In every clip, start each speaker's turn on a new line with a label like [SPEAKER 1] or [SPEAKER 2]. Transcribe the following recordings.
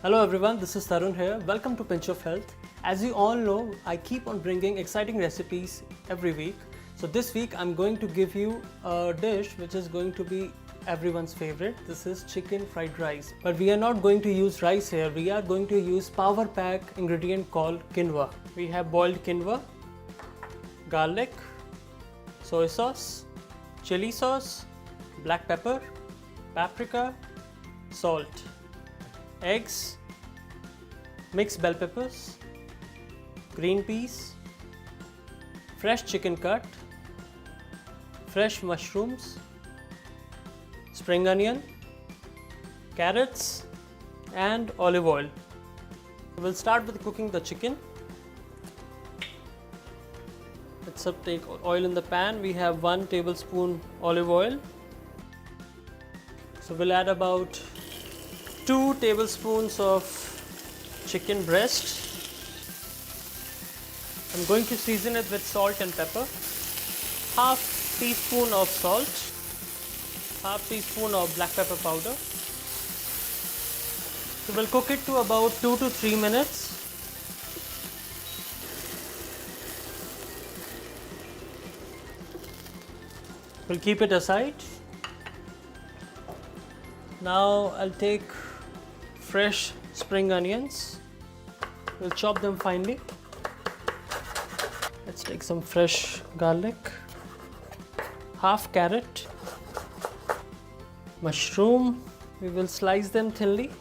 [SPEAKER 1] Hello everyone, this is Tarun here. Welcome to Pinch of Health. As you all know, I keep on bringing exciting recipes every week. So this week I'm going to give you a dish which is going to be everyone's favorite. This is chicken fried rice. But we are not going to use rice here. We are going to use power pack ingredient called quinoa. We have boiled quinoa, garlic, soy sauce, chili sauce, black pepper, paprika, salt, eggs, mixed bell peppers, green peas, fresh chicken cut, fresh mushrooms, spring onion, carrots and olive oil. We'll start with cooking the chicken. Let's take oil in the pan. We have 1 tablespoon olive oil. So we'll add about 2 tablespoons of chicken breast. I'm going to season it with salt and pepper. Half teaspoon of salt, half teaspoon of black pepper powder. So we'll cook it to about 2 to 3 minutes. We'll keep it aside. Now I'll take fresh spring onions. We'll chop them finely. Let's take some fresh garlic, half carrot, mushroom. We will slice them thinly.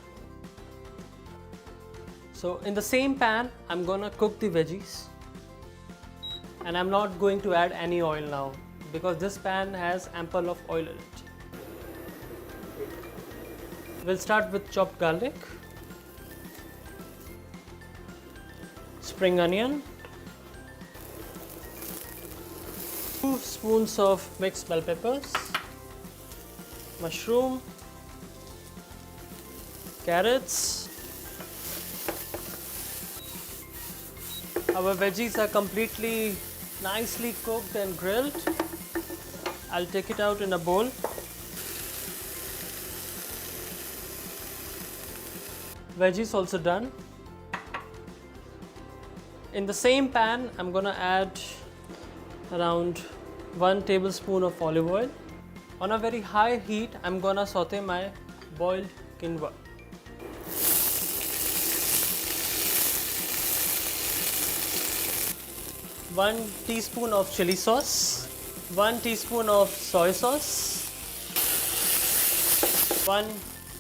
[SPEAKER 1] So in the same pan, I'm gonna cook the veggies. And I'm not going to add any oil now because this pan has ample of oil in it. We'll start with chopped garlic, spring onion, 2 spoons of mixed bell peppers, mushroom, carrots. Our veggies are completely nicely cooked and grilled. I'll take it out in a bowl. Veggies also done. In the same pan, I'm gonna add around 1 tablespoon of olive oil. On a very high heat, I'm gonna saute my boiled quinoa. One teaspoon of chili sauce, 1 teaspoon of soy sauce, 1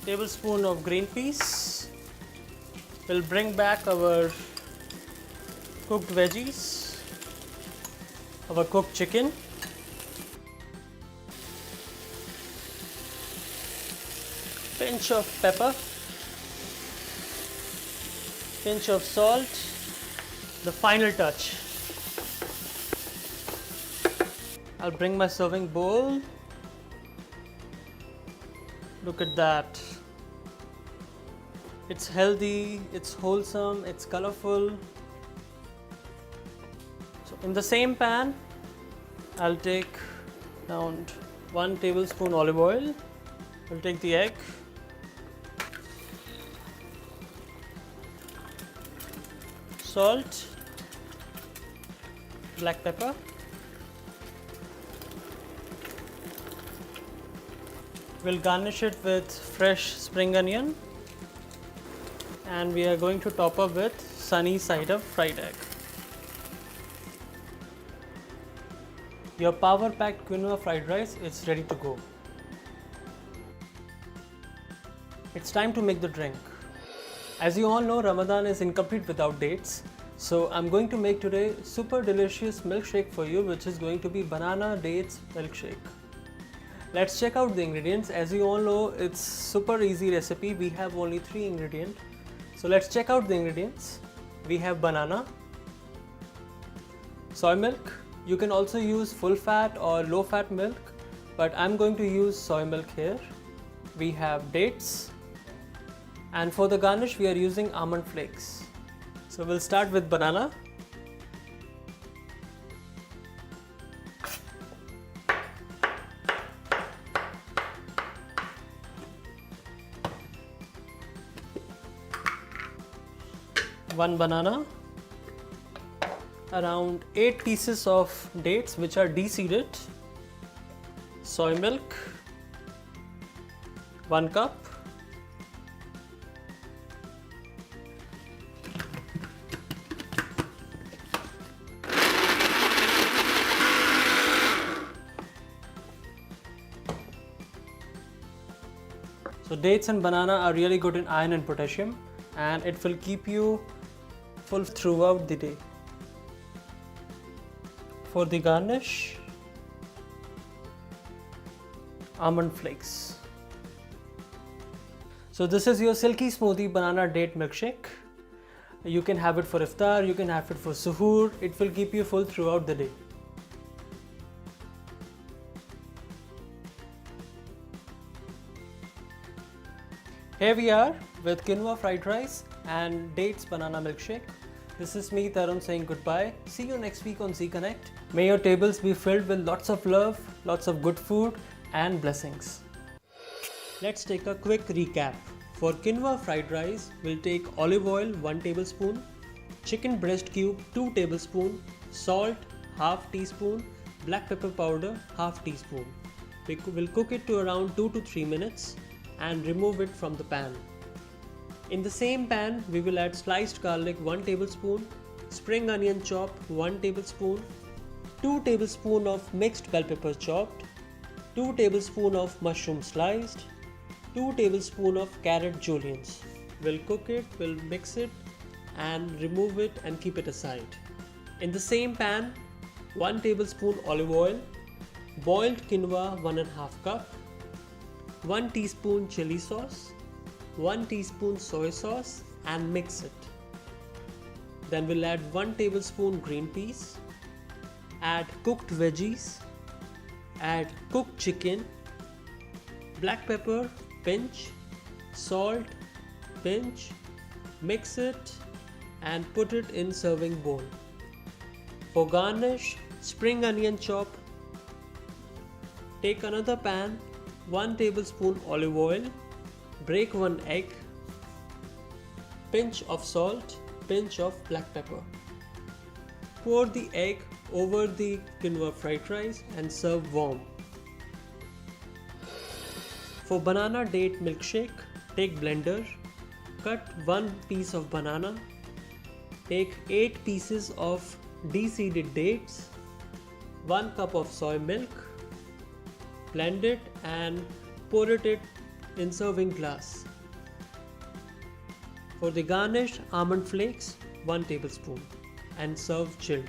[SPEAKER 1] tablespoon of green peas. We'll bring back our cooked veggies, our cooked chicken. Pinch of pepper, pinch of salt, the final touch. I'll bring my serving bowl. Look at that. It's healthy, it's wholesome, it's colorful. So in the same pan, I'll take around 1 tablespoon olive oil. I'll take the egg, salt, black pepper, we'll garnish it with fresh spring onion. And we are going to top up with sunny side up fried egg. Your power packed quinoa fried rice is ready to go. It's time to make the drink. As you all know, Ramadan is incomplete without dates. So I'm going to make today super delicious milkshake for you, which is going to be banana dates milkshake. Let's check out the ingredients. As you all know, it's super easy recipe. We have only 3 ingredients. So let's check out the ingredients. We have banana, soy milk. You can also use full fat or low fat milk, but I'm going to use soy milk here. We have dates, and for the garnish we are using almond flakes. So we'll start with banana. 1 banana, around 8 pieces of dates which are de-seeded, soy milk, 1 cup, so dates and banana are really good in iron and potassium, and it will keep you full throughout the day. For the garnish, almond flakes. So this is your silky smoothie banana date milkshake. You can have it for iftar, you can have it for suhoor. It will keep you full throughout the day. Here we are with quinoa fried rice and dates banana milkshake. This is me, Tarun, saying goodbye. See you next week on Z Connect. May your tables be filled with lots of love, lots of good food and blessings. Let's take a quick recap. For quinoa fried rice, we'll take olive oil 1 tablespoon, chicken breast cube 2 tablespoons, salt half teaspoon, black pepper powder half teaspoon. We'll cook it to around 2 to 3 minutes and remove it from the pan. In the same pan, we will add sliced garlic 1 tablespoon, spring onion chopped 1 tablespoon, 2 tablespoons of mixed bell pepper chopped, 2 tablespoons of mushroom sliced, 2 tablespoons of carrot juliennes. We'll cook it, we'll mix it and remove it and keep it aside. In the same pan, 1 tablespoon olive oil, boiled quinoa 1.5 cup, 1 teaspoon chili sauce, 1 teaspoon soy sauce and mix it. Then we'll add 1 tablespoon green peas, add cooked veggies, add cooked chicken, black pepper pinch, salt pinch, mix it and put it in serving bowl. For garnish, spring onion chop. Take another pan, 1 tablespoon olive oil, break 1 egg, pinch of salt, pinch of black pepper. Pour the egg over the quinoa fried rice and serve warm. For banana date milkshake, take blender, cut 1 piece of banana, take 8 pieces of de-seeded dates, 1 cup of soy milk, blend it and pour it in serving glass. For the garnish, almond flakes 1 tablespoon and serve chilled.